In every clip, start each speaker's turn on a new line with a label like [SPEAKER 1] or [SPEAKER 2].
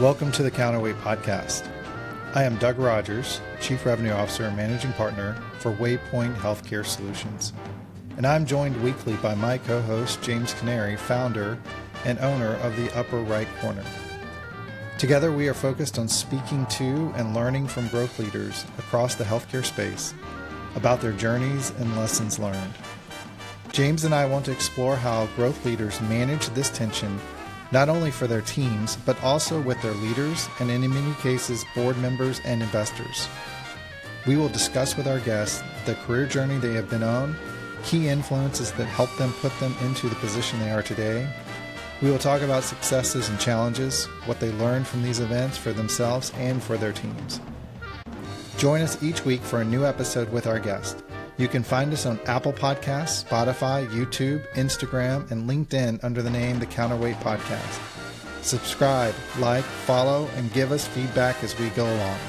[SPEAKER 1] Welcome to the Counterweight podcast. I am Doug Rogers, Chief Revenue Officer and Managing Partner for Waypoint Healthcare Solutions. And I'm joined weekly by my co-host, James Canary, founder and owner of the Upper Right Corner. Together, we are focused on speaking to and learning from growth leaders across the healthcare space about their journeys and lessons learned. James and I want to explore how growth leaders manage this tension, not only for their teams, but also with their leaders and in many cases, board members and investors. We will discuss with our guests the career journey they have been on, key influences that help them put them into the position they are today. We will talk about successes and challenges, what they learned from these events for themselves and for their teams. Join us each week for a new episode with our guest. You can find us on Apple Podcasts, Spotify, YouTube, Instagram, and LinkedIn under the name The Counterweight Podcast. Subscribe, like, follow, and give us feedback as we go along.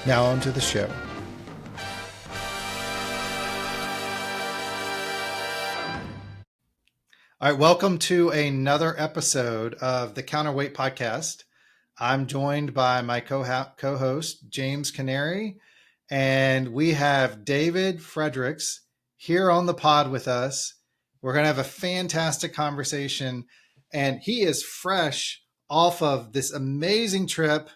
[SPEAKER 1] Now on to the show. All right, welcome to another episode of The Counterweight Podcast. I'm joined by my co-host, James Canary, and we have David Friederichs here on the pod with us. We're going to have a fantastic conversation, and he is fresh off of this amazing trip.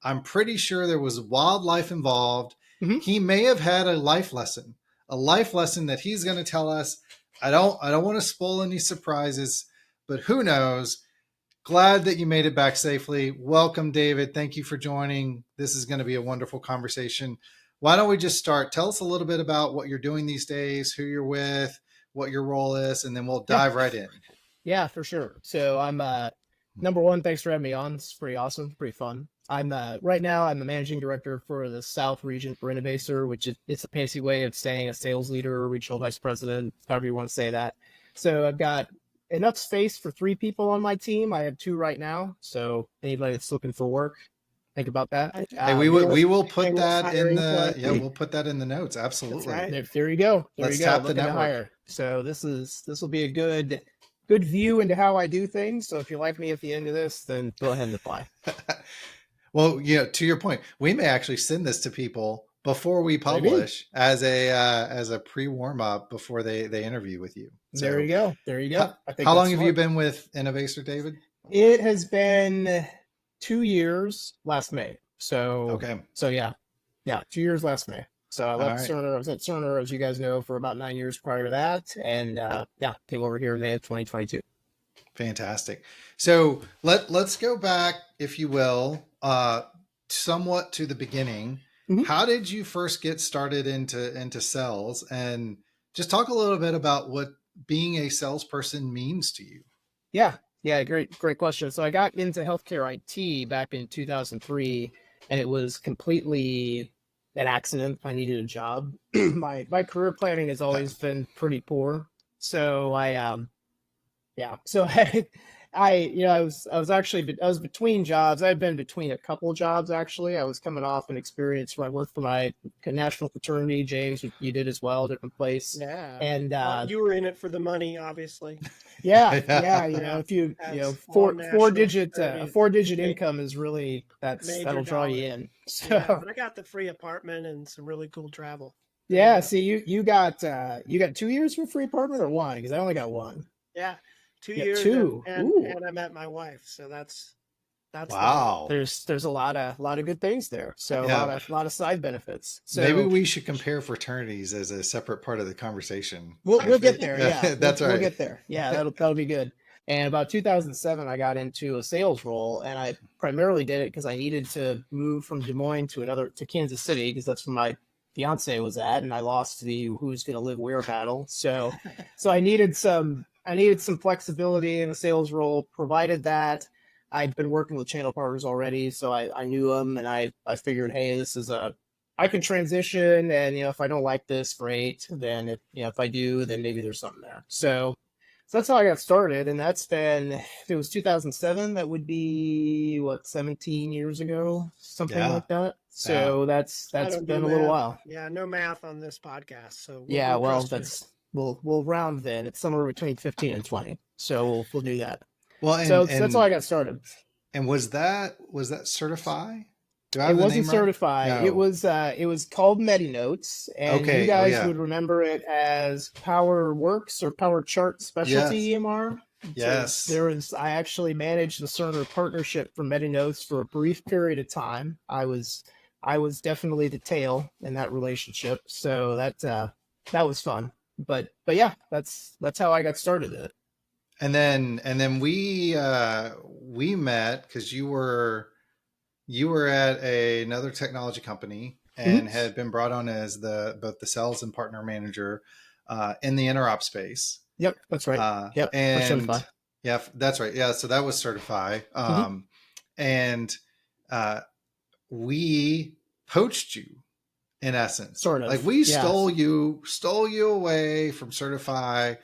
[SPEAKER 1] I'm pretty sure there was wildlife involved. Mm-hmm. He may have had a life lesson that he's going to tell us. I don't want to spoil any surprises, but who knows? Glad that you made it back safely. Welcome, David. Thank you for joining. This is going to be a wonderful conversation. Why don't we just start? Tell us a little bit about what you're doing these days, who you're with, what your role is, and then we'll dive right in.
[SPEAKER 2] Yeah, for sure. So I'm number one, thanks for having me on. It's pretty awesome, pretty fun. I'm right now I'm the managing director for the South region for Innovaccer, which it's a fancy way of saying a sales leader, regional vice president, however you want to say that. So I've got enough space for 3 people on my team. I have 2 right now. So anybody that's looking for work, think about that.
[SPEAKER 1] Hey, we will put that in the we'll put that in the notes. Absolutely.
[SPEAKER 2] Right. There you go.
[SPEAKER 1] Let's tap the network.
[SPEAKER 2] So this will be a good view into how I do things. So if you like me at the end of this, then go ahead and apply.
[SPEAKER 1] Well, to your point, we may actually send this to people before we publish as a pre-warm up before they interview with you. So,
[SPEAKER 2] there you go.
[SPEAKER 1] How long have you been with Innovaccer, David?
[SPEAKER 2] It has been 2 years last May. So
[SPEAKER 1] okay.
[SPEAKER 2] So yeah, 2 years last May. So I left Cerner. I was at Cerner, as you guys know, for about 9 years prior to that, and came over here in May of 2022.
[SPEAKER 1] Fantastic. So let's go back, if you will, somewhat to the beginning. Mm-hmm. How did you first get started into sales, and just talk a little bit about what being a salesperson means to you?
[SPEAKER 2] Yeah, great question. So I got into healthcare IT back in 2003, and it was completely an accident. I needed a job. My career planning has always been pretty poor. So I was between jobs. I had been between a couple of jobs, actually. I was coming off an experience where I worked for my national fraternity. James, you did as well, different place.
[SPEAKER 3] Yeah.
[SPEAKER 2] And
[SPEAKER 3] you were in it for the money, obviously.
[SPEAKER 2] Yeah. If you four digit income is really that'll draw you in. So
[SPEAKER 3] yeah, but I got the free apartment and some really cool travel.
[SPEAKER 2] Yeah. See, you got 2 years for free apartment or 1? Because I only got 1.
[SPEAKER 3] Yeah. 2 years.
[SPEAKER 2] 2.
[SPEAKER 3] And I met my wife. So that's
[SPEAKER 1] wow.
[SPEAKER 2] There's a lot of good things there. So a lot of side benefits. So
[SPEAKER 1] maybe we should compare fraternities as a separate part of the conversation.
[SPEAKER 2] We'll get there. Yeah,
[SPEAKER 1] that's right.
[SPEAKER 2] We'll get there. Yeah, that'll be good. And about 2007, I got into a sales role, and I primarily did it because I needed to move from Des Moines to Kansas City, because that's where my fiance was at, and I lost the who's going to live where battle. So I needed some flexibility in the sales role. Provided that I'd been working with channel partners already, so I knew them, and I figured, hey, I can transition, and if I don't like this, great. Then if I do, then maybe there's something there. So that's how I got started, and that's been, if it was 2007, that would be 17 years ago, something like that. So that's been a little while.
[SPEAKER 3] Yeah, no math on this podcast. So
[SPEAKER 2] we'll round then. It's somewhere between 15 and 20. So we'll do that.
[SPEAKER 1] Well,
[SPEAKER 2] so that's how I got started.
[SPEAKER 1] And was that Certify? Do I
[SPEAKER 2] It
[SPEAKER 1] have the
[SPEAKER 2] wasn't
[SPEAKER 1] name right?
[SPEAKER 2] Certify.
[SPEAKER 1] No.
[SPEAKER 2] It was called MediNotes, and you
[SPEAKER 1] Okay. Oh
[SPEAKER 2] guys
[SPEAKER 1] yeah.
[SPEAKER 2] would remember it as Power Works or Power Chart Specialty
[SPEAKER 1] Yes.
[SPEAKER 2] EMR. Because
[SPEAKER 1] Yes.
[SPEAKER 2] I actually managed the Cerner partnership for MediNotes for a brief period of time. I was definitely the tail in that relationship, so that was fun. But yeah, that's how I got started in it.
[SPEAKER 1] And then we met because you were at another technology company and
[SPEAKER 2] Mhm.
[SPEAKER 1] had been brought on as both the sales and partner manager in the interop space.
[SPEAKER 2] Yep, that's right. Yep, for
[SPEAKER 1] And
[SPEAKER 2] Certify.
[SPEAKER 1] yeah, that's right. Yeah, so that was Certify.
[SPEAKER 2] Hmm.
[SPEAKER 1] And uh, we poached you in essence.
[SPEAKER 2] Sort
[SPEAKER 1] Like
[SPEAKER 2] of.
[SPEAKER 1] we
[SPEAKER 2] Yeah.
[SPEAKER 1] stole you away from Certify.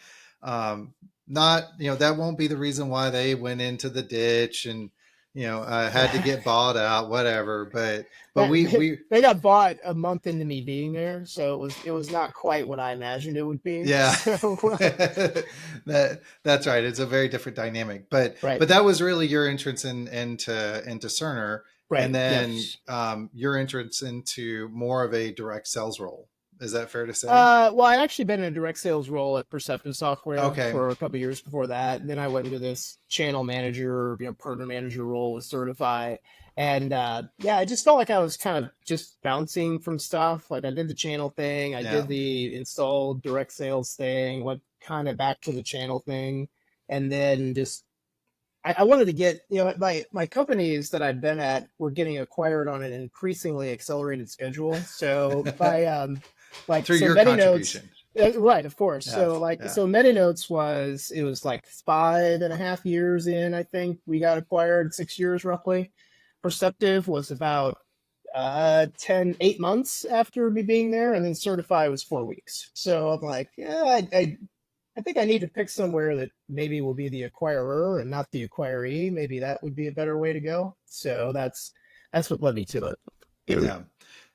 [SPEAKER 1] Not, that won't be the reason why they went into the ditch and, had to get bought out, whatever. But
[SPEAKER 2] That
[SPEAKER 1] we,
[SPEAKER 2] they got bought a month into me being there, so it was not quite what I imagined it would be.
[SPEAKER 1] yeah,
[SPEAKER 2] So
[SPEAKER 1] that's right. It's a very different dynamic,
[SPEAKER 2] right,
[SPEAKER 1] but that was really your entrance into Cerner, and
[SPEAKER 2] right, yep.
[SPEAKER 1] then your entrance into more of a direct sales role. Is that fair to say?
[SPEAKER 2] Well, I'd actually been in a direct sales role at Perceptive Software
[SPEAKER 1] Okay.
[SPEAKER 2] for a couple of years before that. And then I went into this channel manager, partner manager role with Certify. And yeah, I just felt like I was kind of just bouncing from stuff. Like I did the channel thing, I
[SPEAKER 1] Yeah.
[SPEAKER 2] did the installed direct sales thing, went kind of back to the channel thing, and then just I wanted to get, my companies that I'd been at were getting acquired on an increasingly accelerated schedule. So by
[SPEAKER 1] Through
[SPEAKER 2] so
[SPEAKER 1] your
[SPEAKER 2] MediNotes,
[SPEAKER 1] contribution.
[SPEAKER 2] right, of course.
[SPEAKER 1] Yes.
[SPEAKER 2] So
[SPEAKER 1] Yeah.
[SPEAKER 2] so MediNotes it was like 5.5 years in, I think we got acquired, 6 years roughly. Perceptive was about 8 months after me being there, and then Certify was 4 weeks. So I'm like, yeah, I think I need to pick somewhere that maybe will be the acquirer and not the acquiree. Maybe that would be a better way to go. So that's what led me to it.
[SPEAKER 1] Yeah.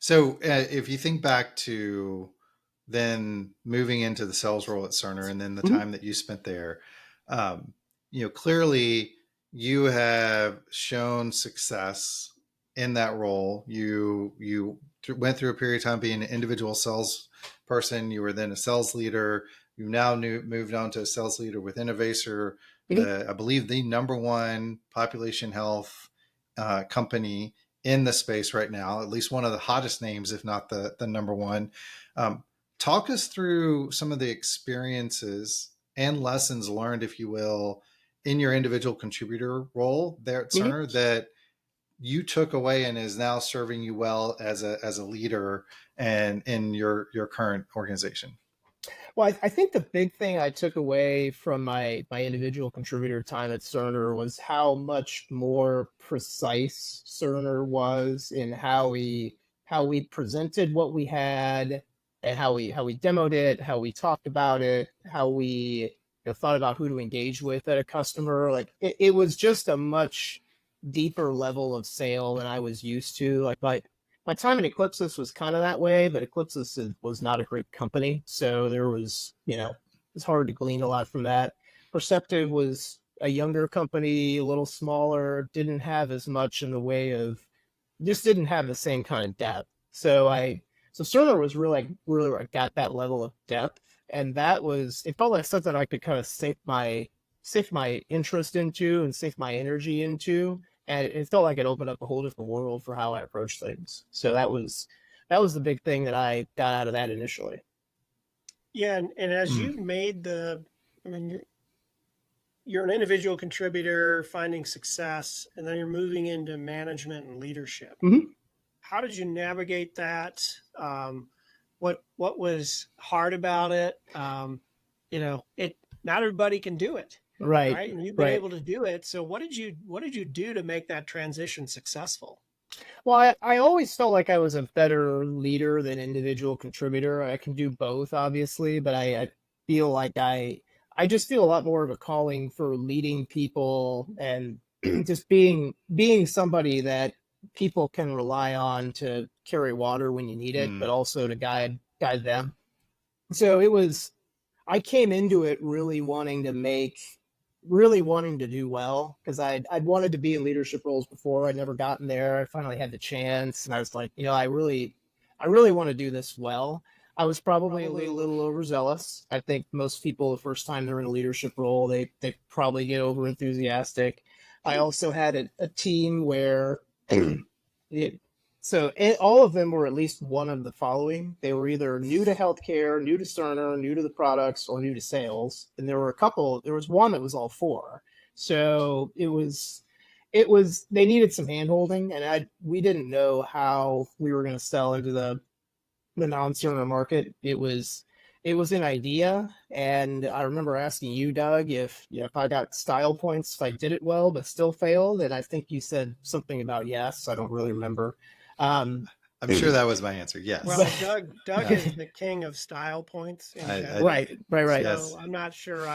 [SPEAKER 1] So if you think back to then moving into the sales role at Cerner and then the
[SPEAKER 2] Mhm.
[SPEAKER 1] time that you spent there, um, clearly you have shown success in that role. You went through a period of time being an individual sales person. You were then a sales leader. You now moved on to a sales leader with Innovaccer,
[SPEAKER 2] Mhm.
[SPEAKER 1] I believe the number one population health company in the space right now, at least one of the hottest names, if not the number one. Um, Talk us through some of the experiences and lessons learned, if you will, in your individual contributor role there at
[SPEAKER 2] Mhm.
[SPEAKER 1] Cerner that you took away and is now serving you well as a leader and in your current organization.
[SPEAKER 2] Well, I think the big thing I took away from my individual contributor time at Cerner was how much more precise Cerner was in how we presented what we had, and how we demoed it, how we talked about it, how we thought about who to engage with at a customer. Like it was just a much deeper level of sale than I was used to. Like my time in Eclipsys was kind of that way, but was not a great company. So there was, it's hard to glean a lot from that. Perceptive was a younger company, a little smaller, didn't have as much in the way of, just didn't have the same kind of depth. So Cerner was really like got that level of depth. And it felt like something I could kind of sink my interest into and sink my energy into, and it felt like it opened up a whole different world for how I approach things. So that was the big thing that I got out of that initially.
[SPEAKER 3] Yeah, and as
[SPEAKER 1] Mm.
[SPEAKER 3] you've I mean, you're an individual contributor finding success, and then you're moving into management and leadership.
[SPEAKER 2] Mm-hmm.
[SPEAKER 3] How did you navigate that? What was hard about it? It not everybody can do it,
[SPEAKER 2] Right,
[SPEAKER 3] right? And you've been
[SPEAKER 2] right.
[SPEAKER 3] able to do it. So what did you do to make that transition successful?
[SPEAKER 2] Well, I always felt like I was a better leader than individual contributor. I can do both, obviously, but I feel like I just feel a lot more of a calling for leading people and just being somebody that people can rely on to carry water when you need it,
[SPEAKER 1] Mm.
[SPEAKER 2] but also to guide them. So I came into it really wanting to make really wanting to do well because I'd wanted to be in leadership roles before. I'd never gotten there. I finally had the chance, and I was like, I really want to do this well. I was probably a little overzealous. I think most people, the first time they're in a leadership role, they probably get over enthusiastic. I also had a team where it, all of them were at least one of the following. They were either new to healthcare, new to Cerner, new to the products, or new to sales. And there was one that was all four. So they needed some hand holding, and we didn't know how we were going to sell into the non-Cerner market. It was an idea, and I remember asking you, Doug, if I got style points if I did it well but still failed, and I think you said something about yes. I don't really remember. Um,
[SPEAKER 1] I'm sure that was my answer. Yes.
[SPEAKER 3] Well, Doug is the king of style points.
[SPEAKER 2] Right.
[SPEAKER 3] So
[SPEAKER 1] Yes.
[SPEAKER 3] I'm not sure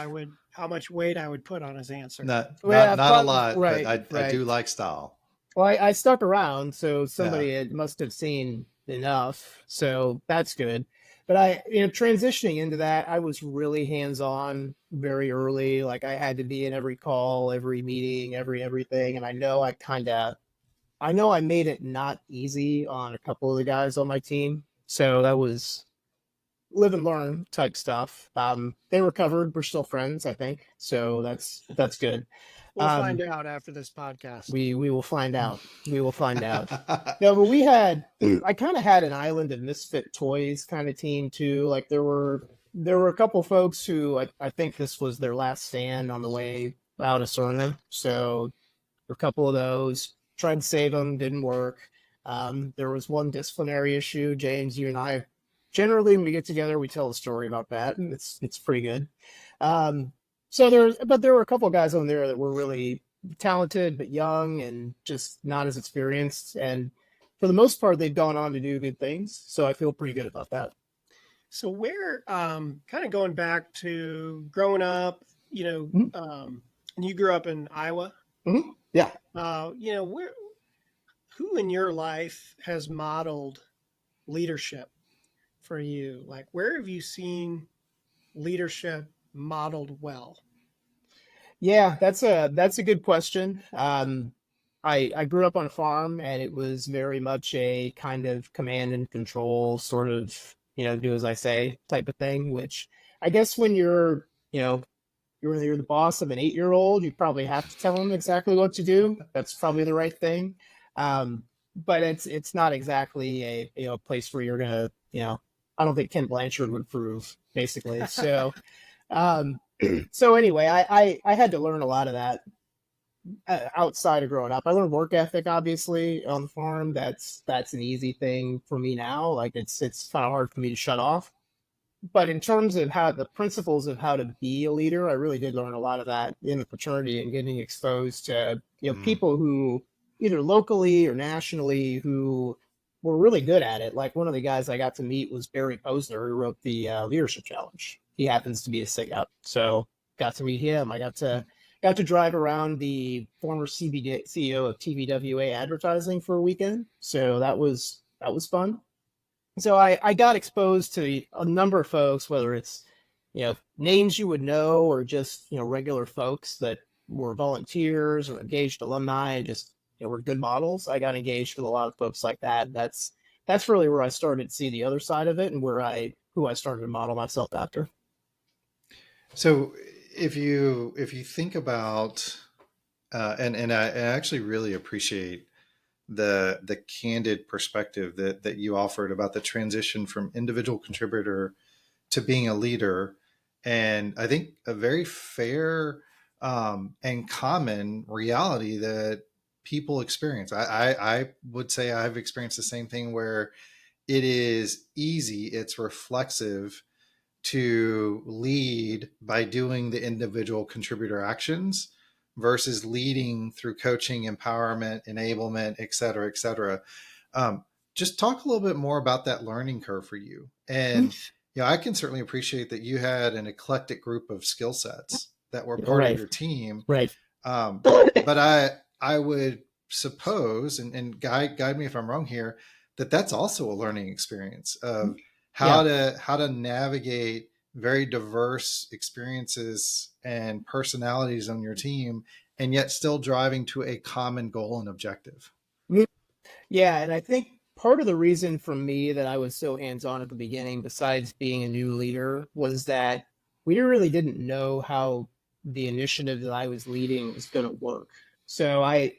[SPEAKER 3] how much weight I would put on his answer.
[SPEAKER 1] Not
[SPEAKER 2] Well,
[SPEAKER 1] a lot,
[SPEAKER 2] right,
[SPEAKER 1] but I do like style.
[SPEAKER 2] Well, I stuck around, so somebody
[SPEAKER 1] Yeah.
[SPEAKER 2] must have seen enough, so that's good. But transitioning into that, I was really hands-on very early. Like I had to be in every call, every meeting, everything, and I know I made it not easy on a couple of the guys on my team. So that was live and learn type stuff. They recovered. We're still friends, I think. So that's good.
[SPEAKER 3] We'll find out after this podcast.
[SPEAKER 2] We will find out. We will find out. No, but I kind of had an island of misfit toys kind of team too. Like there were a couple folks who I think this was their last stand on the way out of Cerner. So a couple of those tried to save them, didn't work. There was one disciplinary issue. James, you and I, generally when we get together, we tell a story about that, and it's pretty good. But there were a couple of guys on there that were really talented but young and just not as experienced. And for the most part, they've gone on to do good things. So I feel pretty good about that.
[SPEAKER 3] So where, kind of going back to growing up, and you grew up in Iowa.
[SPEAKER 2] Mm-hmm. Yeah.
[SPEAKER 3] Who in your life has modeled leadership for you? Like, where have you seen leadership modeled well?
[SPEAKER 2] Yeah, that's a good question. I grew up on a farm, and it was very much a kind of command and control sort of, do as I say type of thing, which I guess when you're the boss of an 8-year-old, you probably have to tell them exactly what to do. That's probably the right thing. But it's not exactly a place where you're gonna, I don't think Ken Blanchard would approve, basically. So so anyway, I had to learn a lot of that outside of growing up. I learned work ethic, obviously, on the farm. That's an easy thing for me now. Like it's kind of hard for me to shut off. But in terms of how the principles of how to be a leader, I really did learn a lot of that in the fraternity and getting exposed to people who either locally or nationally who were really good at it. Like one of the guys I got to meet was Barry Posner, who wrote the Leadership Challenge. He happens to be a SIG out, so got to meet him. I got to drive around the former CEO of TVWA Advertising for a weekend, so that was fun. So I got exposed to a number of folks, whether it's names you would know or just regular folks that were volunteers or engaged alumni, just were good models. I got engaged with a lot of folks like that. That's really where I started to see the other side of it, and who I started to model myself after.
[SPEAKER 1] So if you think about and I actually really appreciate the candid perspective that you offered about the transition from individual contributor to being a leader, and I think a very fair and common reality that people experience. I would say I've experienced the same thing where it is easy, it's reflexive to lead by doing the individual contributor actions versus leading through coaching, empowerment, enablement, et cetera, et cetera. Just talk a little bit more about that learning curve for you. And I can certainly appreciate that you had an eclectic group of skill sets that were part of your team.
[SPEAKER 2] Right.
[SPEAKER 1] But I would suppose, and guide me if I'm wrong here, that's also a learning experience of how to navigate very diverse experiences and personalities on your team, and yet still driving to a common goal and objective.
[SPEAKER 2] Yeah, and I think part of the reason for me that I was so hands-on at the beginning, besides being a new leader, was that we really didn't know how the initiative that I was leading was going to work. So I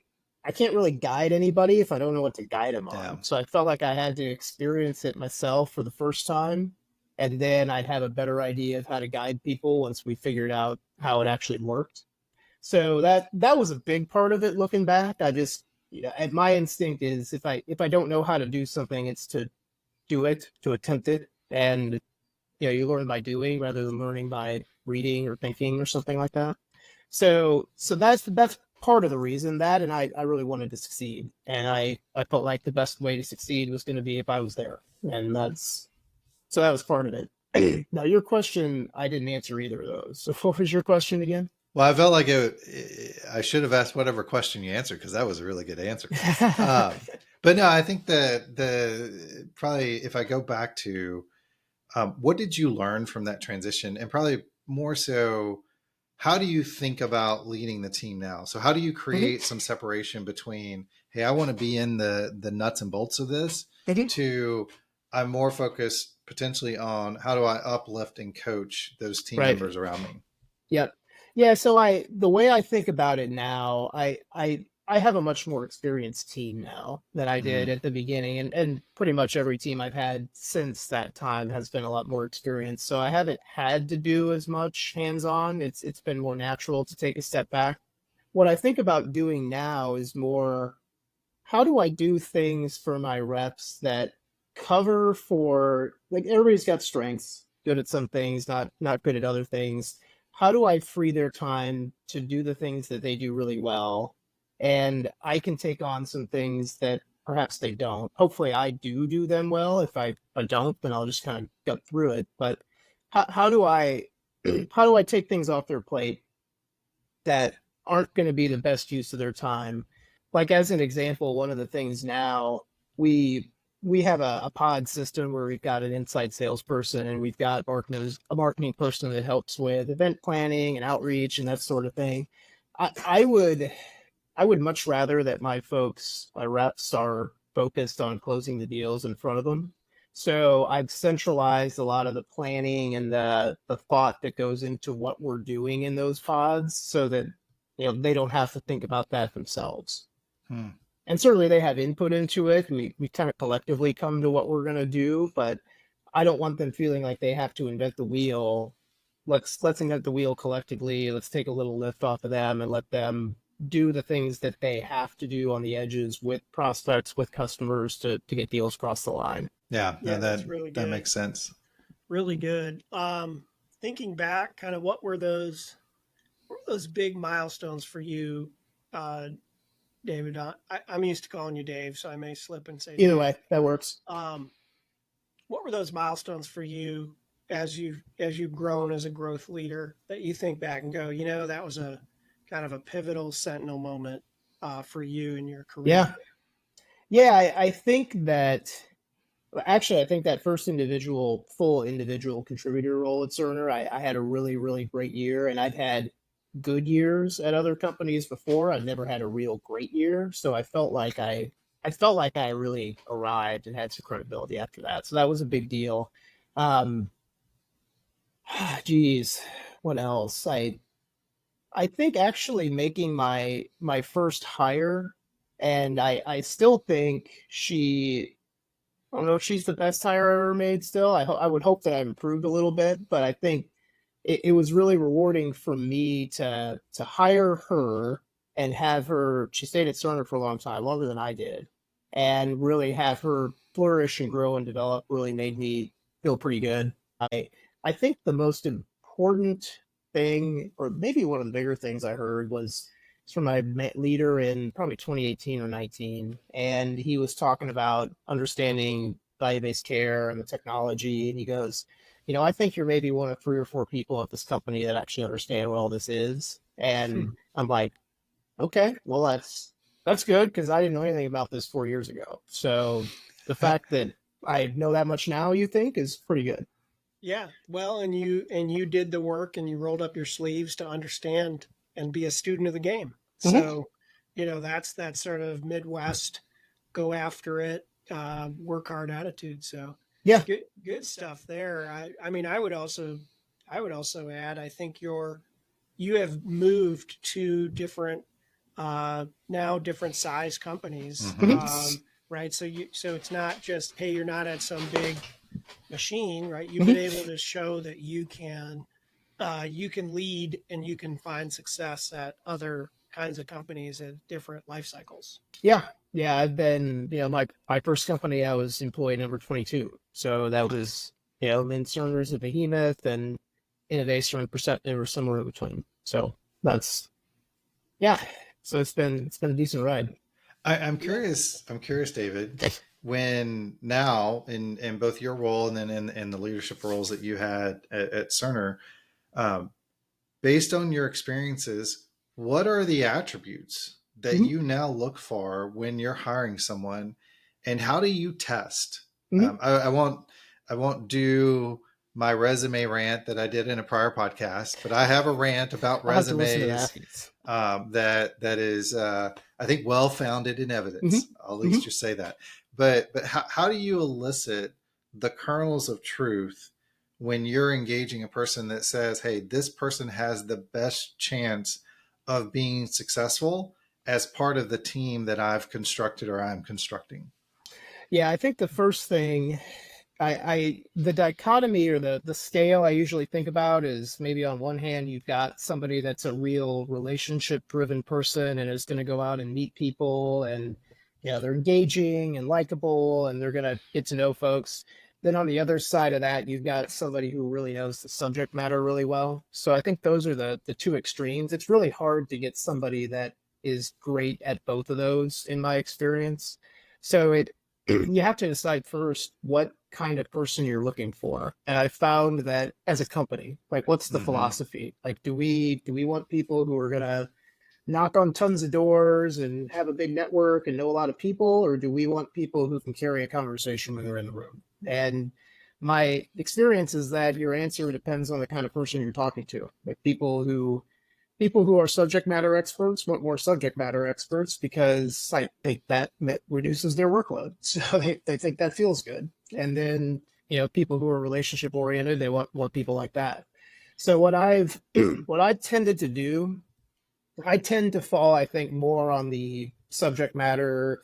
[SPEAKER 2] can't really guide anybody if I don't know what to guide them
[SPEAKER 1] Yeah.
[SPEAKER 2] on. So I felt like I had to experience it myself for the first time, and then I'd have a better idea of how to guide people once we figured out how it actually worked. So that was a big part of it looking back. I just, and my instinct is if I don't know how to do something, it's to do it, to attempt it. And you learn by doing rather than learning by reading or thinking or something like that. So that's part of the reason that, and I really wanted to succeed. And I felt like the best way to succeed was going to be if I was there. And so that was part of it. Now your question, I didn't answer either of those. So what was your question again?
[SPEAKER 1] Well, I felt like I should have asked whatever question you answered, because that was a really good answer. But no, I think that probably if I go back to what did you learn from that transition, and probably more so, how do you think about leading the team now? So how do you create some separation between, hey, I want to be in the nuts and bolts of this, to I'm more focused potentially on how do I uplift and coach those team members around me?
[SPEAKER 2] Yep. Yeah, so the way I think about it now, I have a much more experienced team now than I did at the beginning, and pretty much every team I've had since that time has been a lot more experienced. So I haven't had to do as much hands-on. It's been more natural to take a step back. What I think about doing now is more, how do I do things for my reps that cover for, like, everybody's got strengths, good at some things, not good at other things. How do I free their time to do the things that they do really well? And I can take on some things that perhaps they don't. Hopefully I do them well. If I don't, then I'll just kind of gut through it. But how do I how do I take things off their plate that aren't going to be the best use of their time? Like, as an example, one of the things now, we have a pod system where we've got an inside salesperson and we've got a marketing person that helps with event planning and outreach and that sort of thing. I would much rather that my reps are focused on closing the deals in front of them. So I've centralized a lot of the planning and the thought that goes into what we're doing in those pods, so that they don't have to think about that themselves. And certainly they have input into it, and we kind of collectively come to what we're going to do, but I don't want them feeling like they have to invent the wheel. Let's invent the wheel collectively. Let's take a little lift off of them and let them do the things that they have to do on the edges with prospects, with customers, to get deals across the line.
[SPEAKER 1] Yeah,
[SPEAKER 3] that's really good.
[SPEAKER 1] That makes sense.
[SPEAKER 3] Really good. Thinking back, kind of what were those big milestones for you, David? I'm used to calling you Dave, so I may slip and say
[SPEAKER 2] either
[SPEAKER 3] Dave.
[SPEAKER 2] way, that works.
[SPEAKER 3] What were those milestones for you as you've grown as a growth leader, that you think back and go, that was a kind of a pivotal sentinel moment for you in your career?
[SPEAKER 2] Yeah. I think that, actually, I think that first full individual contributor role at Cerner, I had a really, really great year, and I've had good years at other companies before. I've never had a real great year. So I felt like I really arrived and had some credibility after that. So that was a big deal. Geez, what else? I think actually making my first hire, and I still think I don't know if she's the best hire I ever made still. I would hope that I've improved a little bit, but I think it was really rewarding for me to hire her and have her. She stayed at Cerner for a long time, longer than I did, and really have her flourish and grow and develop really made me feel pretty good. I think the most important thing, or maybe one of the bigger things I heard, was from my leader in probably 2018 or 19, and he was talking about understanding value-based care and the technology, and he goes, I think you're maybe one of 3 or 4 people at this company that actually understand what all this is. And I'm like, okay, well, that's good, because I didn't know anything about this 4 years ago. So the fact that I know that much now, you think, is pretty good.
[SPEAKER 3] Yeah. Well, and you did the work and you rolled up your sleeves to understand and be a student of the game.
[SPEAKER 2] Mhm.
[SPEAKER 3] So, that's that sort of Midwest, go after it, work hard attitude. So
[SPEAKER 2] Yeah.
[SPEAKER 3] good stuff there. I mean, I would also add, I think you have moved to different, now different size companies.
[SPEAKER 1] Mm-hmm.
[SPEAKER 3] Right. So it's not just, hey, you're not at some big machine, right? You've been
[SPEAKER 2] Mhm.
[SPEAKER 3] able to show that you can lead and you can find success at other kinds of companies at different life cycles.
[SPEAKER 2] Yeah. Yeah. I've been, my first company, I was employee number 22. So that was, Cerner's a behemoth and Innovaccer and Percent, they were somewhere in between. So that's, yeah. So it's been a decent ride.
[SPEAKER 1] I'm
[SPEAKER 3] Yeah.
[SPEAKER 1] curious. I'm curious, David. When now in both your role and then in the leadership roles that you had at Cerner, um, based on your experiences, what are the attributes that
[SPEAKER 2] Mhm.
[SPEAKER 1] you now look for when you're hiring someone, and how do you test?
[SPEAKER 2] Mhm.
[SPEAKER 1] I won't do my resume rant that I did in a prior podcast, but I have a rant about
[SPEAKER 2] I'll have to listen to
[SPEAKER 1] resumes
[SPEAKER 2] that.
[SPEAKER 1] that is I think well founded in
[SPEAKER 2] Hmm.
[SPEAKER 1] evidence. I'll at
[SPEAKER 2] Hmm.
[SPEAKER 1] least just say that. But how do you elicit the kernels of truth when you're engaging a person that says, hey, this person has the best chance of being successful as part of the team that I've constructed or I'm constructing?
[SPEAKER 2] Yeah, I think the first thing the dichotomy or the scale I usually think about is maybe on one hand you've got somebody that's a real relationship driven person and is going to go out and meet people and they're engaging and likable and they're going to get to know folks. Then on the other side of that you've got somebody who really knows the subject matter really well. So I think those are the two extremes. It's really hard to get somebody that is great at both of those in my experience. So it you have to decide first what kind of person you're looking for. And I found that as a company, like what's the
[SPEAKER 1] Mm-hmm.
[SPEAKER 2] philosophy? Like do we want people who are gonna knock on tons of doors and have a big network and know a lot of people, or do we want people who can carry a conversation when they're in the room? And my experience is that your answer depends on the kind of person you're talking to. Like people who are subject matter experts want more subject matter experts because I think that reduces their workload. So they think that feels good. And then, people who are relationship oriented, they want people like that. So what I've tended to do, I tend to fall, I think, more on the subject matter,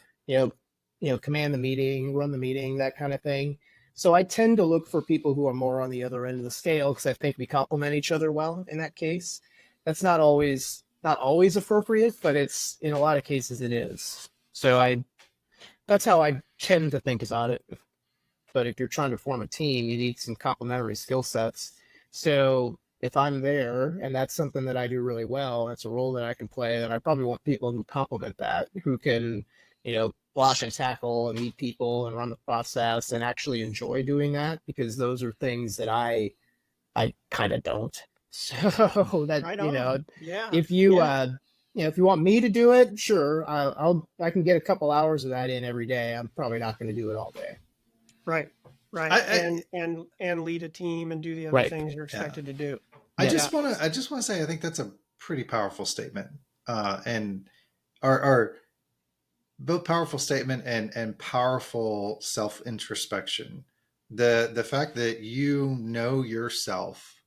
[SPEAKER 2] command the meeting, run the meeting, that kind of thing. So I tend to look for people who are more on the other end of the scale because I think we complement each other well in that case. That's not always appropriate, but it's in a lot of cases it is. So that's how I tend to think about it. But if you're trying to form a team, you need some complementary skill sets. So if I'm there and that's something that I do really well, that's a role that I can play, then I probably want people who complement that, who can, block and tackle and meet people and run the process and actually enjoy doing that because those are things that I kind of don't. So that,
[SPEAKER 3] Right on. Yeah.
[SPEAKER 2] if you
[SPEAKER 3] Yeah.
[SPEAKER 2] if you want me to do it, sure, I can get a couple hours of that in every day. I'm probably not going to do it all day.
[SPEAKER 3] Right. Right.
[SPEAKER 1] I
[SPEAKER 3] And lead a team and do the other
[SPEAKER 2] Right.
[SPEAKER 3] things you're
[SPEAKER 1] yeah.
[SPEAKER 3] expected to do.
[SPEAKER 1] I
[SPEAKER 2] Yeah.
[SPEAKER 3] Yeah.
[SPEAKER 1] just want to say I think that's a pretty powerful statement, and are both powerful statement and powerful self introspection. The fact that you know yourself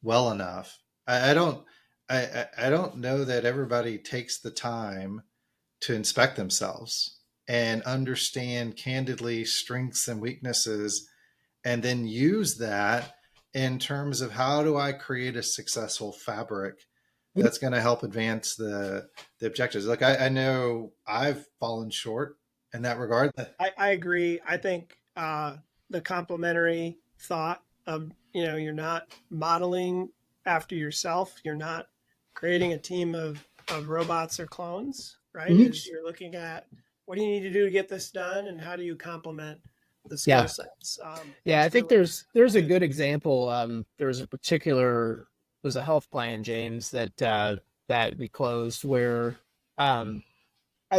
[SPEAKER 1] well enough. I don't know that everybody takes the time to inspect themselves and understand candidly strengths and weaknesses, and then use that in terms of how do I create a successful fabric that's going to help advance the objectives. Like I know I've fallen short in that regard.
[SPEAKER 3] I agree. I think the complementary thought of, you're not modeling after yourself. You're not creating a team of robots or clones, right?
[SPEAKER 2] Mhm.
[SPEAKER 3] Is you're looking at what do you need to do to get this done and how do you complement the skill
[SPEAKER 2] Yeah.
[SPEAKER 3] sets?
[SPEAKER 2] Yeah, I
[SPEAKER 3] That's
[SPEAKER 2] think
[SPEAKER 3] really
[SPEAKER 2] there's a
[SPEAKER 3] good.
[SPEAKER 2] good example. There was a health plan, James, that we closed where um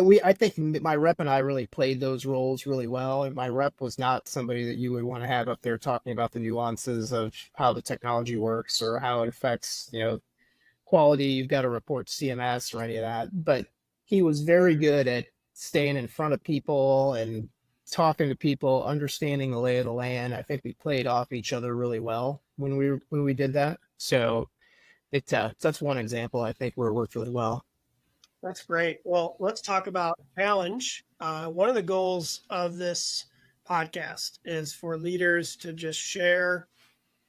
[SPEAKER 2] I think my rep and I really played those roles really well. And my rep was not somebody that you would want to have up there talking about the nuances of how the technology works or how it affects, quality. You've got to report to CMS or any of that. But he was very good at staying in front of people and talking to people, understanding the lay of the land. I think we played off each other really well when we did that. So that's one example I think where it worked really well.
[SPEAKER 3] That's great. Well, let's talk about challenge. One of the goals of this podcast is for leaders to just share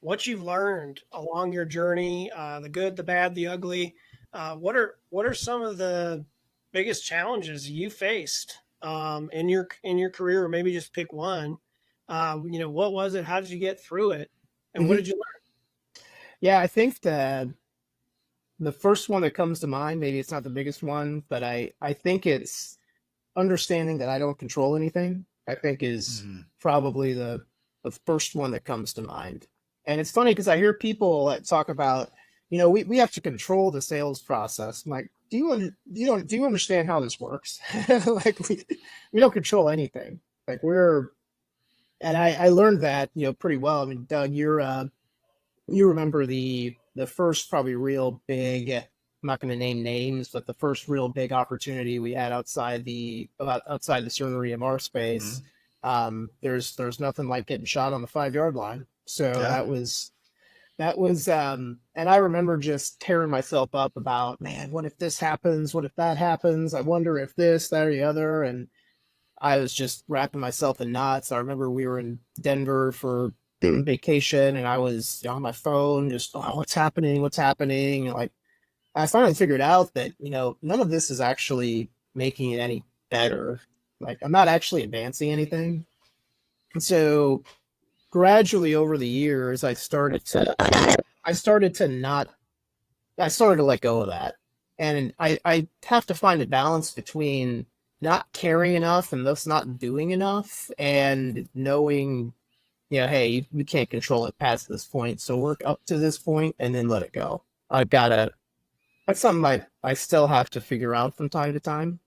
[SPEAKER 3] what you've learned along your journey, the good, the bad, the ugly. What are some of the biggest challenges you faced in your career, or maybe just pick one? What was it? How did you get through it? And what
[SPEAKER 2] Mhm.
[SPEAKER 3] did you learn?
[SPEAKER 2] Yeah, I think the first one that comes to mind, maybe it's not the biggest one, but I think it's understanding that I don't control anything. I think is probably the first one that comes to mind. And it's funny because I hear people that talk about, we have to control the sales process. I'm like, do you understand how this works? Like we don't control anything. Like and I learned that, pretty well. I mean, Doug, you remember the first probably real big, I'm not going to name names, but the first real big opportunity we had outside the certain EMR space. There's nothing like getting shot on the 5-yard line. So
[SPEAKER 1] Yeah.
[SPEAKER 2] that was and I remember just tearing myself up about, man, what if this happens? What if that happens? I wonder if this, that, or the other. And I was just wrapping myself in knots. I remember we were in Denver for vacation, and I was on my phone, just, oh, what's happening? What's happening? And like, I finally figured out that, none of this is actually making it any better. Like, I'm not actually advancing anything. And so gradually over the years, I started to not, I started to let go of that. And I have to find a balance between not caring enough and thus not doing enough and knowing, hey, we can't control it past this point. So work up to this point and then let it go. That's something I still have to figure out from time to time.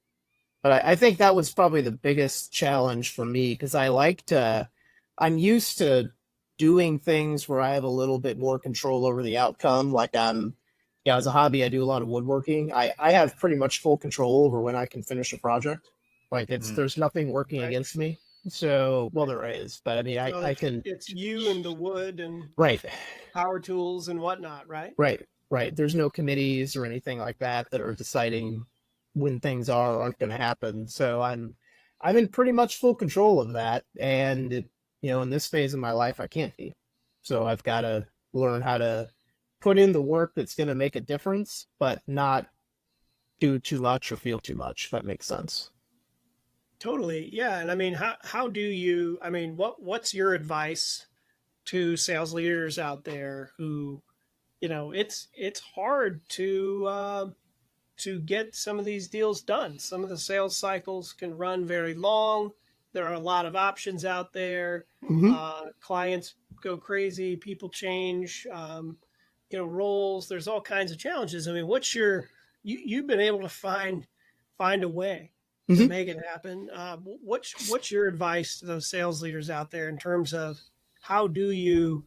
[SPEAKER 2] But I think that was probably the biggest challenge for me because I'm used to doing things where I have a little bit more control over the outcome. Like as a hobby, I do a lot of woodworking. I have pretty much full control over when I can finish a project. Like there's nothing working
[SPEAKER 3] Right.
[SPEAKER 2] against me. So, well, there is, but I mean,
[SPEAKER 3] So
[SPEAKER 2] I can.
[SPEAKER 3] it's you and the wood and
[SPEAKER 2] Right,
[SPEAKER 3] power tools and whatnot, right?
[SPEAKER 2] right. There's no committees or anything like that are deciding when things are or aren't going to happen. So I'm in pretty much full control of that. And in this phase of my life, I can't be. So I've got to learn how to put in the work that's going to make a difference, but not do too much or feel too much. If that makes sense.
[SPEAKER 3] Totally. Yeah. And I mean, how do you, I mean, what's your advice to sales leaders out there who, it's hard to get some of these deals done. Some of the sales cycles can run very long. There are a lot of options out there.
[SPEAKER 2] Mm-hmm.
[SPEAKER 3] Clients go crazy, people change, roles. There's all kinds of challenges. I mean, you've been able to find a way to make it happen. What's your advice to those sales leaders out there in terms of how do you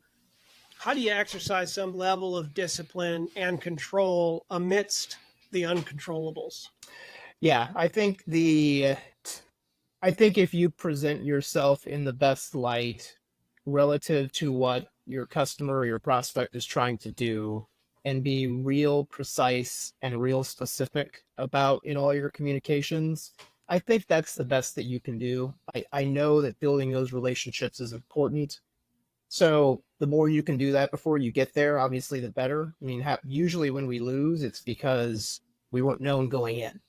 [SPEAKER 3] exercise some level of discipline and control amidst the uncontrollables?
[SPEAKER 2] Yeah, I think if you present yourself in the best light relative to what your customer or your prospect is trying to do and be real precise and real specific about in all your communications, I think that's the best that you can do. I know that building those relationships is important. So the more you can do that before you get there, obviously the better. I mean, usually when we lose, it's because we weren't known going in.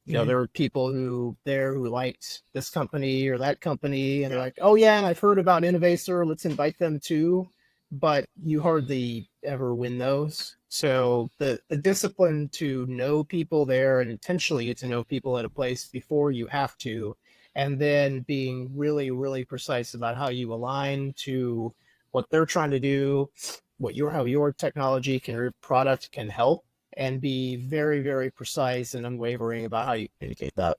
[SPEAKER 2] There were people who liked this company or that company, and they're like, oh yeah, and I've heard about Innovaccer, let's invite them too. But you hardly ever win those. So the discipline to know people there and intentionally get to know people at a place before you have to, and then being really, really precise about how you align to what they're trying to do, how your technology your product can help, and be very, very precise and unwavering about how you communicate that.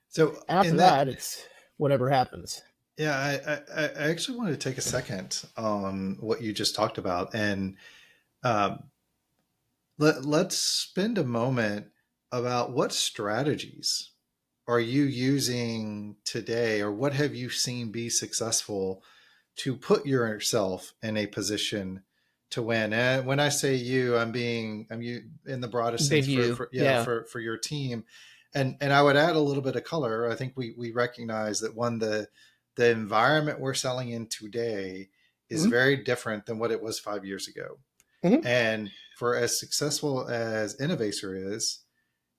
[SPEAKER 1] So
[SPEAKER 2] After
[SPEAKER 1] in that,
[SPEAKER 2] that, it's whatever happens.
[SPEAKER 1] yeah, I actually want to take a second on what you just talked about, and um, let's spend a moment about what strategies are you using today, or what have you seen be successful to put yourself in a position to win? And when I say you, I'm you in the broadest
[SPEAKER 2] Big
[SPEAKER 1] sense
[SPEAKER 2] you. Yeah.
[SPEAKER 1] for your team. And I would add a little bit of color. I think we recognize that the environment we're selling in today is
[SPEAKER 2] Mm-hmm.
[SPEAKER 1] very different than what it was 5 years ago.
[SPEAKER 2] Mm-hmm.
[SPEAKER 1] And for as successful as Innovaccer is,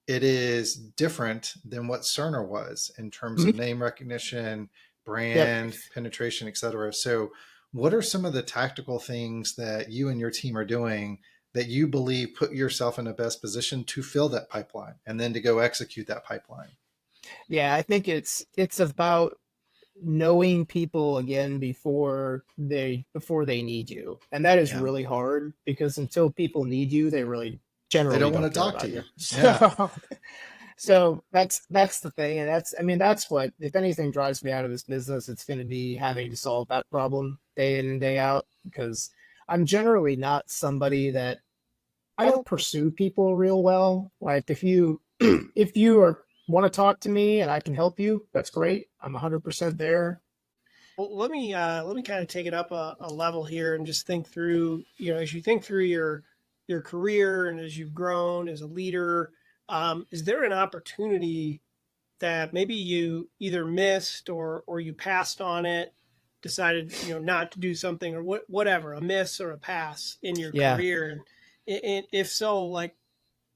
[SPEAKER 1] it is different than what Cerner was in terms of
[SPEAKER 2] Mm-hmm.
[SPEAKER 1] name recognition,
[SPEAKER 2] Yep.
[SPEAKER 1] brand penetration, et cetera. So, what are some of the tactical things that you and your team are doing that you believe put yourself in the best position to fill that pipeline and then to go execute that pipeline?
[SPEAKER 2] Yeah, I think it's about knowing people again before they need you. And that is
[SPEAKER 1] Yeah.
[SPEAKER 2] really hard because until people need you, they really
[SPEAKER 1] They
[SPEAKER 2] generally
[SPEAKER 1] don't want
[SPEAKER 2] don't
[SPEAKER 1] to
[SPEAKER 2] care
[SPEAKER 1] talk to
[SPEAKER 2] about you.
[SPEAKER 1] you. Yeah.
[SPEAKER 2] So that's the thing. And that's what, if anything drives me out of this business, it's going to be having to solve that problem day in and day out, because I'm generally not somebody that I don't pursue people real well. Like if you if you are want to talk to me and I can help you, that's great. I'm 100% there.
[SPEAKER 3] Well, let me kind of take it up a level here and just think through, as you think through your career and as you've grown as a leader, is there an opportunity that maybe you either missed or you passed on it, decided not to do something, or whatever, a miss or a pass in your
[SPEAKER 2] Yeah.
[SPEAKER 3] career, and if so, like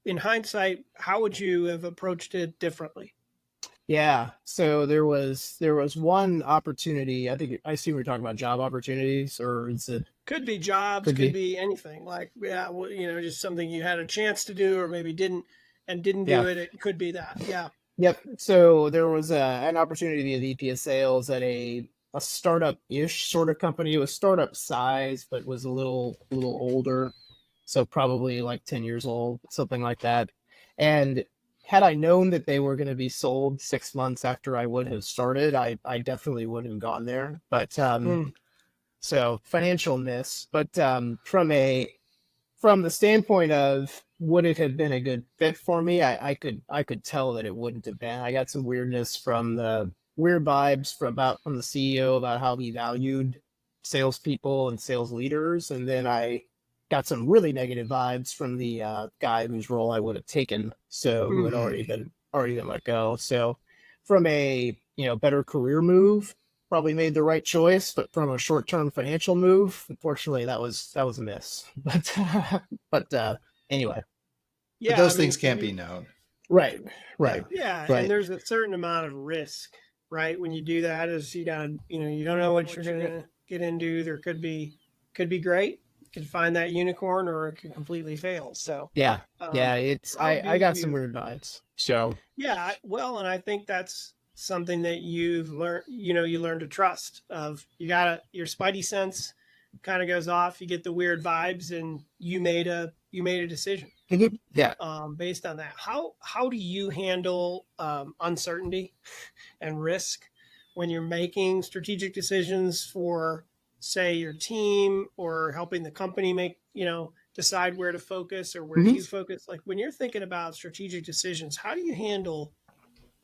[SPEAKER 3] in hindsight, how would you have approached it differently?
[SPEAKER 2] Yeah. So there was one opportunity. I think I see we're talking about job opportunities, or is it
[SPEAKER 3] Could be jobs,
[SPEAKER 2] could
[SPEAKER 3] could
[SPEAKER 2] be?
[SPEAKER 3] be anything. Like, yeah, well, just something you had a chance to do, or maybe didn't
[SPEAKER 2] Yeah.
[SPEAKER 3] do it. It could be that. Yeah.
[SPEAKER 2] Yep. So there was an opportunity to be a VP of sales at a startup-ish sort of company. It was startup size, but was a little older. So probably like 10 years old, something like that. And had I known that they were going to be sold 6 months after I would have started, I definitely would have gone there. But
[SPEAKER 3] Mm.
[SPEAKER 2] so financial miss. But from the standpoint of would it have been a good fit for me, I could tell that it wouldn't have been. I got some weirdness from the weird vibes from the CEO about how he valued salespeople and sales leaders, and then I got some really negative vibes from the guy whose role I would have taken, so who had
[SPEAKER 1] Mm.
[SPEAKER 2] already been let go. So from a better career move, probably made the right choice, but from a short-term financial move, unfortunately, that was a miss. But anyway,
[SPEAKER 1] But
[SPEAKER 3] Yeah. I
[SPEAKER 1] those
[SPEAKER 3] mean,
[SPEAKER 1] things
[SPEAKER 3] for
[SPEAKER 1] can't be
[SPEAKER 3] me,
[SPEAKER 1] known.
[SPEAKER 2] right,
[SPEAKER 1] Yeah.
[SPEAKER 2] right,
[SPEAKER 3] yeah. And
[SPEAKER 2] right.
[SPEAKER 3] there's a certain amount of risk, right? When you do that, is you don't know what you're gonna get into. There could be great. You could find that unicorn, or it could completely fail. So,
[SPEAKER 2] Yeah,
[SPEAKER 3] um,
[SPEAKER 2] yeah. It's
[SPEAKER 3] how
[SPEAKER 2] I
[SPEAKER 3] do
[SPEAKER 2] got some
[SPEAKER 3] you?
[SPEAKER 2] weird vibes. So
[SPEAKER 3] Yeah, well, and I think that's something that you've learned, you learn to trust. Of your spidey sense kind of goes off, you get the weird vibes, and you made a decision
[SPEAKER 2] yeah.
[SPEAKER 3] based on that. How do you handle uncertainty and risk when you're making strategic decisions for, say, your team, or helping the company make, decide where to focus, or where do
[SPEAKER 2] Mhm.
[SPEAKER 3] you focus? Like when you're thinking about strategic decisions, how do you handle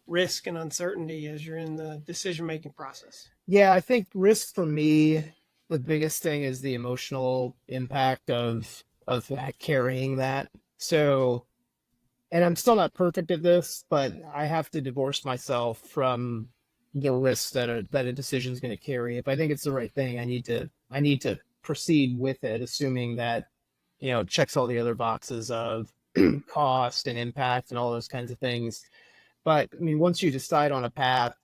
[SPEAKER 3] risk and uncertainty as you're in the decision making process?
[SPEAKER 2] Yeah, I think risk for me, the biggest thing is the emotional impact of carrying that. So, and I'm still not perfect at this, but I have to divorce myself from the risks that a decision is going to carry. If I think it's the right thing, I need to proceed with it, assuming that it checks all the other boxes of cost and impact and all those kinds of things. But I mean, once you decide on a path,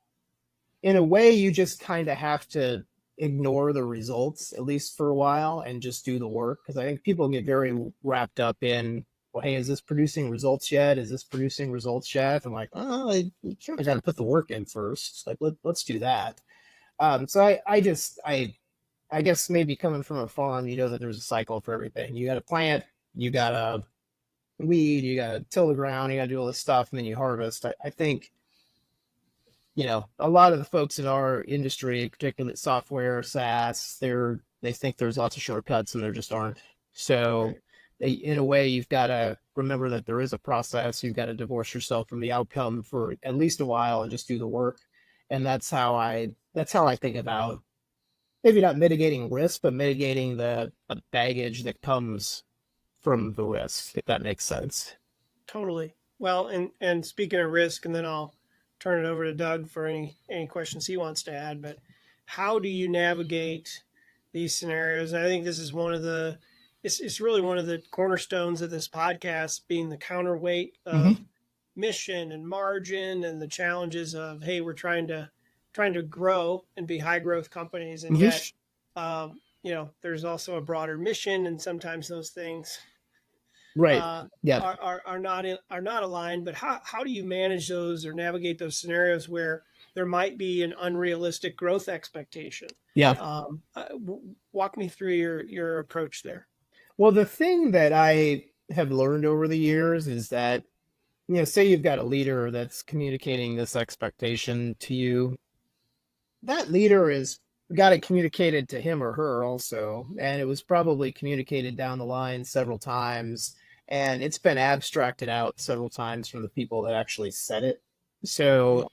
[SPEAKER 2] in a way, you just kind of have to ignore the results, at least for a while, and just do the work. Because I think people get very wrapped up in, well, hey, is this producing results yet? Is this producing results yet? I'm like, oh, you kind of got to put the work in first. Like, let's do that. So I guess maybe coming from a farm, you know that there's a cycle for everything. You got to plant, you got to weed, you got to till the ground, you got to do all this stuff, and then you harvest. I think a lot of the folks in our industry, particularly software, SaaS, they think there's lots of shortcuts and there just aren't. So in a way, you've got to remember that there is a process. You've got to divorce yourself from the outcome for at least a while and just do the work. And that's how I think about maybe not mitigating risk, but mitigating the baggage that comes from the risk, if that makes sense.
[SPEAKER 3] Totally. Well, and speaking of risk, and then I'll turn it over to Doug for any questions he wants to add. But how do you navigate these scenarios? And I think this is it's really one of the cornerstones of this podcast, being the counterweight of mission and margin and the challenges of, hey, we're trying to grow and be high growth companies, and yet there's also a broader mission, and sometimes those things
[SPEAKER 2] Right.
[SPEAKER 3] are not aligned. But how do you manage those or navigate those scenarios where there might be an unrealistic growth expectation? Walk me through your approach there.
[SPEAKER 2] Well, the thing that I have learned over the years is that, say you've got a leader that's communicating this expectation to you, that leader is got it communicated to him or her also, and it was probably communicated down the line several times, and it's been abstracted out several times from the people that actually said it. So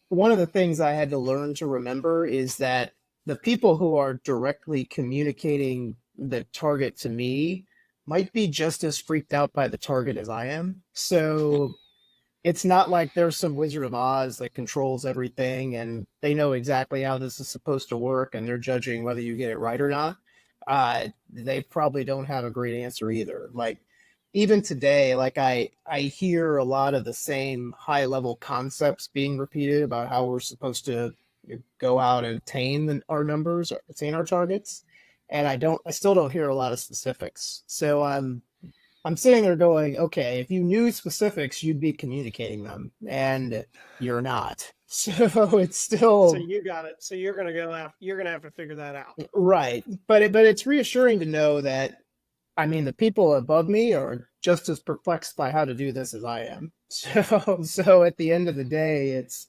[SPEAKER 2] one of the things I had to learn to remember is that the people who are directly communicating the target to me might be just as freaked out by the target as I am. So it's not like there's some Wizard of Oz that controls everything and they know exactly how this is supposed to work and they're judging whether you get it right or not. They probably don't have a great answer either. Like even today, like I hear a lot of the same high level concepts being repeated about how we're supposed to go out and attain our numbers, or attain our targets. And I still don't hear a lot of specifics. So I'm sitting there going, okay, if you knew specifics, you'd be communicating them, and you're not. So it's still.
[SPEAKER 3] So you got it. So you're gonna have to figure that out.
[SPEAKER 2] Right, but it's reassuring to know that, I mean, the people above me are just as perplexed by how to do this as I am. So at the end of the day, it's.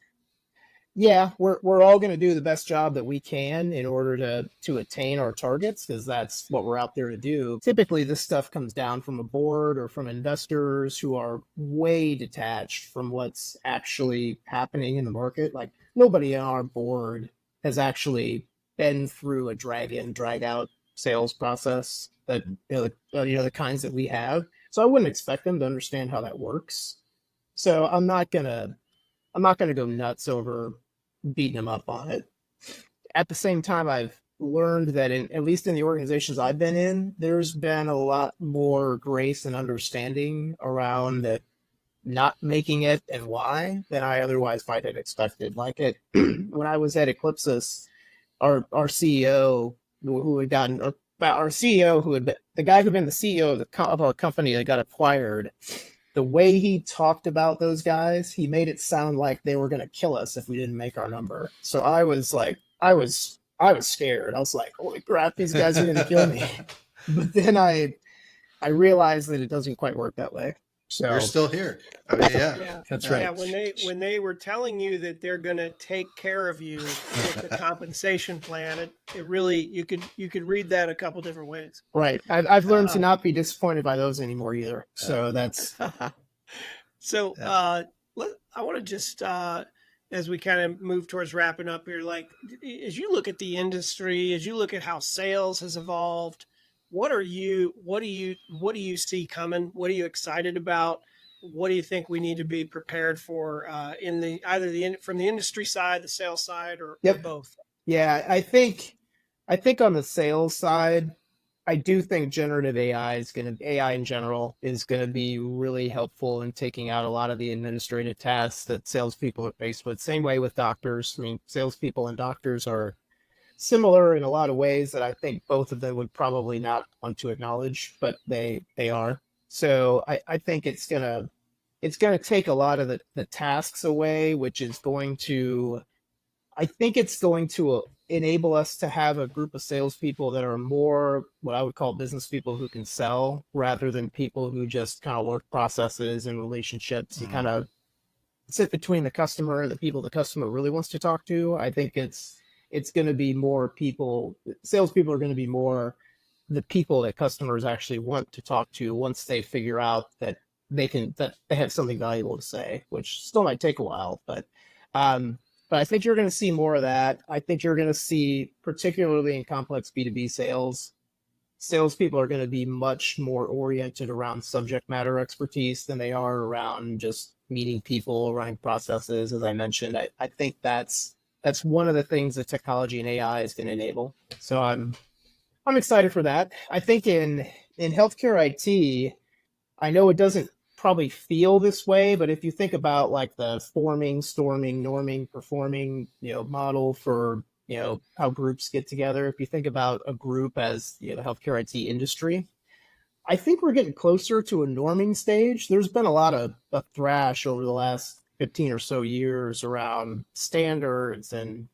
[SPEAKER 2] Yeah, we're all going to do the best job that we can in order to attain our targets, because that's what we're out there to do. Typically, this stuff comes down from a board or from investors who are way detached from what's actually happening in the market. Like nobody on our board has actually been through a drag-in, drag-out sales process that the kinds that we have. So I wouldn't expect them to understand how that works. So I'm not gonna go nuts over beating them up on it. At the same time, I've learned that at least in the organizations I've been in, there's been a lot more grace and understanding around not making it and why than I otherwise might have expected. Like when I was at Eclipsys, our CEO who had gotten, our CEO who had been, the guy who'd been the CEO of a company that got acquired, the way he talked about those guys, he made it sound like they were going to kill us if we didn't make our number. So I was like, I was scared. I was like, holy crap, these guys are going to kill me. But then I realized that it doesn't quite work that way. So
[SPEAKER 1] you're still here. I mean,
[SPEAKER 3] yeah,
[SPEAKER 2] that's right.
[SPEAKER 3] Yeah, when they were telling you that they're going to take care of you with the compensation plan, it really you could read that a couple different ways.
[SPEAKER 2] Right. I've learned to not be disappointed by those anymore either. So that's.
[SPEAKER 3] So I want to just as we kind of move towards wrapping up here, like as you look at the industry, as you look at how sales has evolved, what do you see coming? What are you excited about? What do you think we need to be prepared for from the industry side, the sales side, or both?
[SPEAKER 2] Yeah, I think on the sales side, I do think generative AI in general is going to be really helpful in taking out a lot of the administrative tasks that salespeople are faced with. Same way with doctors. I mean, salespeople and doctors are similar in a lot of ways that I think both of them would probably not want to acknowledge, but they are. So I think it's gonna take a lot of the tasks away, which is going to enable us to have a group of salespeople that are more what I would call business people who can sell, rather than people who just kind of work processes and relationships and kind of sit between the customer and the people the customer really wants to talk to. I think it's going to be more people. Salespeople are going to be more the people that customers actually want to talk to once they figure out that that they have something valuable to say, which still might take a while, um, but I think you're going to see more of that. I think you're going to see, particularly in complex B2B sales, salespeople are going to be much more oriented around subject matter expertise than they are around just meeting people, running processes. As I mentioned, I think that's one of the things that technology and AI is going to enable. So I'm excited for that. I think in healthcare IT, I know it doesn't probably feel this way, but if you think about like the forming, storming, norming, performing, model for, how groups get together, if you think about a group as, the healthcare IT industry, I think we're getting closer to a norming stage. There's been a lot of a thrash over the last 15 or so years around standards and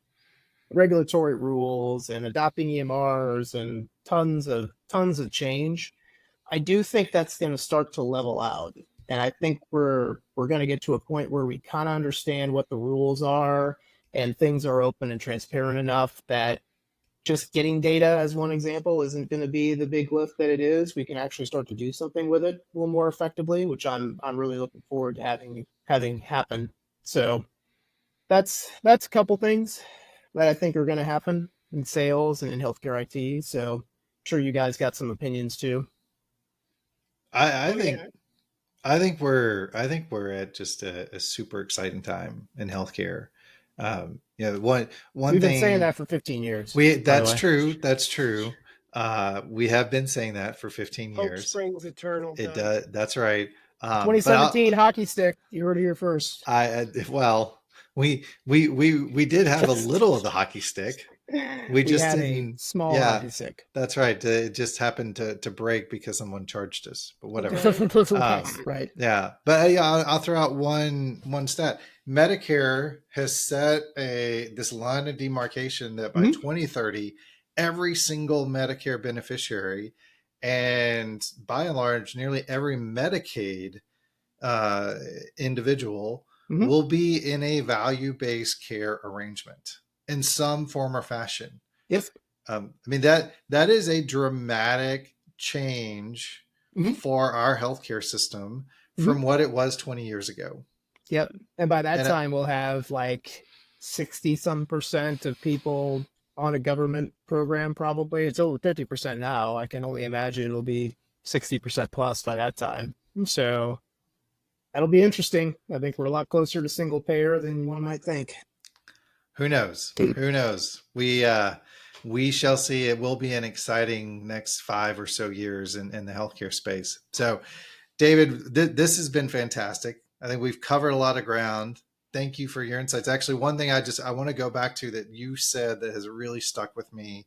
[SPEAKER 2] regulatory rules and adopting EMRs and tons of change. I do think that's going to start to level out. And I think we're going to get to a point where we kind of understand what the rules are and things are open and transparent enough that just getting data, as one example, isn't going to be the big lift that it is. We can actually start to do something with it a little more effectively, which I'm really looking forward to having happen. So that's a couple things that I think are going to happen in sales and in healthcare IT. So I'm sure you guys got some opinions too.
[SPEAKER 1] I think I think we're at just a super exciting time in healthcare. One
[SPEAKER 2] We've been
[SPEAKER 1] thing
[SPEAKER 2] saying that for 15 years.
[SPEAKER 1] that's true. That's true. We have been saying that for 15
[SPEAKER 3] Hope
[SPEAKER 1] years.
[SPEAKER 3] springs eternal.
[SPEAKER 1] It does. That's right.
[SPEAKER 2] 2017 hockey stick. You heard it here first.
[SPEAKER 1] We did have a little of the hockey stick. We just
[SPEAKER 2] had
[SPEAKER 1] didn't.
[SPEAKER 2] A small hockey stick.
[SPEAKER 1] That's right. It just happened to break because someone charged us. But whatever.
[SPEAKER 2] Right.
[SPEAKER 1] Yeah, but I'll throw out one stat. Medicare has set this line of demarcation that by 2030, every single Medicare beneficiary, and by and large, nearly every Medicaid individual will be in a value-based care arrangement in some form or fashion.
[SPEAKER 2] Yes.
[SPEAKER 1] I mean, that is a dramatic change for our healthcare system from what it was 20 years ago.
[SPEAKER 2] Yep. And by that time, we'll have like 60% of people on a government program, probably. It's over 50% now. I can only imagine it'll be 60% plus by that time. So that'll be interesting. I think we're a lot closer to single payer than one might think.
[SPEAKER 1] Who knows? Who knows? We shall see. It will be an exciting next 5 or so years in the healthcare space. So, David, this has been fantastic. I think we've covered a lot of ground. Thank you for your insights. Actually, one thing I want to go back to that you said that has really stuck with me,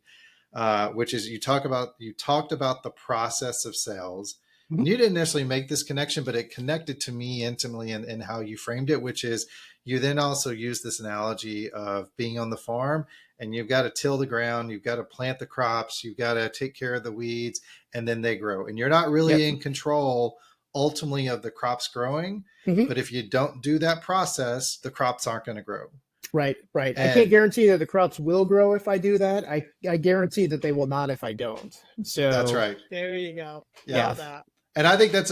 [SPEAKER 1] which is you talked about the process of sales. And you didn't necessarily make this connection, but it connected to me intimately in how you framed it, which is you then also use this analogy of being on the farm and you've got to till the ground, you've got to plant the crops, you've got to take care of the weeds, and then they grow. And you're not really in control ultimately of the crops growing, but if you don't do that process, the crops aren't going to grow.
[SPEAKER 2] Right. I can't guarantee that the crops will grow if I do that. I guarantee that they will not if I don't. So
[SPEAKER 1] that's right.
[SPEAKER 3] There you go.
[SPEAKER 1] Yeah. And I think that's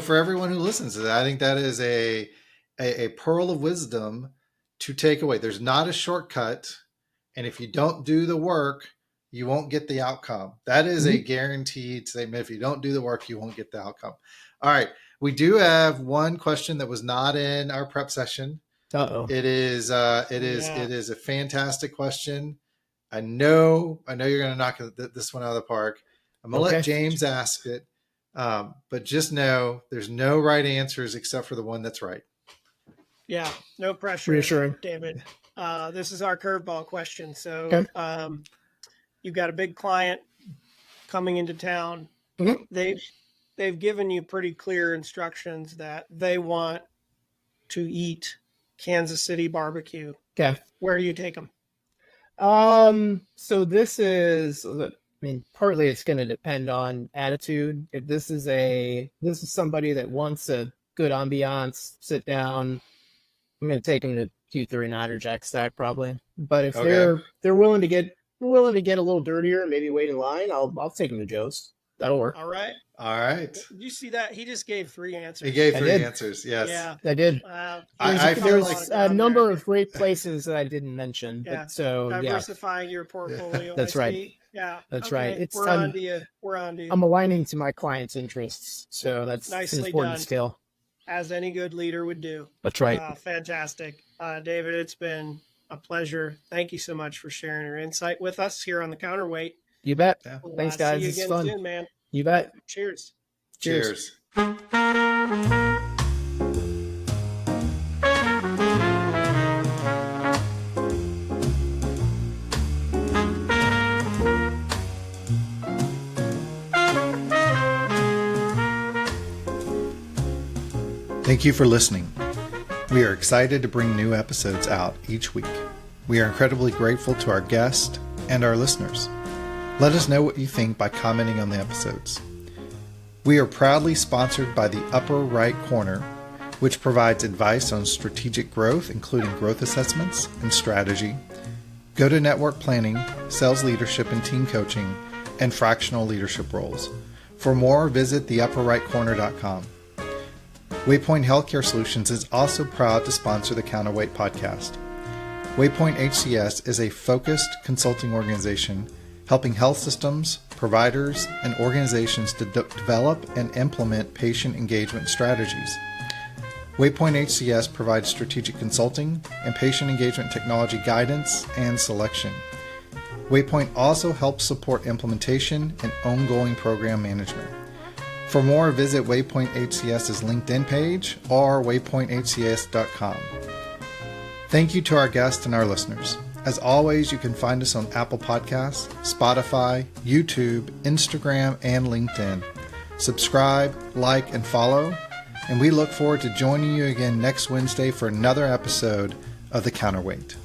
[SPEAKER 1] for everyone who listens to that, I think that is a pearl of wisdom to take away. There's not a shortcut. And if you don't do the work, you won't get the outcome. That is a guaranteed statement. If you don't do the work, you won't get the outcome. All right. We do have one question that was not in our prep session.
[SPEAKER 2] Uh-oh.
[SPEAKER 1] It is a fantastic question. I know you're going to knock this one out of the park. I'm going to let James ask it. But just know there's no right answers except for the one that's right.
[SPEAKER 3] Yeah, no pressure.
[SPEAKER 2] Reassuring.
[SPEAKER 3] David. This is our curveball question. So you've got a big client coming into town. They've given you pretty clear instructions that they want to eat Kansas City barbecue.
[SPEAKER 2] Okay.
[SPEAKER 3] Where do you take them?
[SPEAKER 2] So this is, partly it's going to depend on attitude. If this is somebody that wants a good ambiance, sit down, I'm going to take them to Q39 or Jack Stack probably. But if
[SPEAKER 1] Okay.
[SPEAKER 2] they're willing to get a little dirtier, maybe wait in line, I'll take them to Joe's. That'll work.
[SPEAKER 3] All right.
[SPEAKER 1] All right.
[SPEAKER 3] Did you see that? He just gave 3 answers.
[SPEAKER 1] He gave
[SPEAKER 2] I
[SPEAKER 1] 3
[SPEAKER 2] did.
[SPEAKER 1] answers. Yes.
[SPEAKER 3] Yeah.
[SPEAKER 2] I did.
[SPEAKER 3] Wow.
[SPEAKER 1] I feel
[SPEAKER 2] There's
[SPEAKER 1] like
[SPEAKER 2] a number of great places that I didn't mention.
[SPEAKER 3] Yeah.
[SPEAKER 2] But so yeah,
[SPEAKER 3] Diversifying your portfolio.
[SPEAKER 2] That's
[SPEAKER 3] I
[SPEAKER 2] right.
[SPEAKER 3] see. Yeah.
[SPEAKER 2] That's
[SPEAKER 3] Okay.
[SPEAKER 2] right.
[SPEAKER 3] We're on to you. We're on to you.
[SPEAKER 2] I'm aligning to my clients' interests, so that's an
[SPEAKER 3] Nicely
[SPEAKER 2] important
[SPEAKER 3] done.
[SPEAKER 2] skill.
[SPEAKER 3] As any good leader would do.
[SPEAKER 2] That's right.
[SPEAKER 3] Fantastic. David, it's been a pleasure. Thank you so much for sharing your insight with us here on the Counterweight.
[SPEAKER 2] You bet.
[SPEAKER 1] Yeah.
[SPEAKER 3] We'll,
[SPEAKER 2] Thanks,
[SPEAKER 3] see
[SPEAKER 2] guys.
[SPEAKER 3] you
[SPEAKER 2] It's
[SPEAKER 3] again
[SPEAKER 2] fun.
[SPEAKER 3] soon, man.
[SPEAKER 2] You bet.
[SPEAKER 3] Cheers.
[SPEAKER 1] Cheers. Thank you for listening. We are excited to bring new episodes out each week. We are incredibly grateful to our guests and our listeners. Let us know what you think by commenting on the episodes. We are proudly sponsored by the Upper Right Corner, which provides advice on strategic growth, including growth assessments and strategy, go-to-network planning, sales leadership and team coaching, and fractional leadership roles. For more, visit theupperrightcorner.com. Waypoint Healthcare Solutions is also proud to sponsor the Counterweight podcast. Waypoint HCS is a focused consulting organization helping health systems, providers, and organizations to develop and implement patient engagement strategies. Waypoint HCS provides strategic consulting and patient engagement technology guidance and selection. Waypoint also helps support implementation and ongoing program management. For more, visit Waypoint HCS's LinkedIn page or waypointhcs.com. Thank you to our guests and our listeners. As always, you can find us on Apple Podcasts, Spotify, YouTube, Instagram, and LinkedIn. Subscribe, like, and follow, and we look forward to joining you again next Wednesday for another episode of The Counterweight.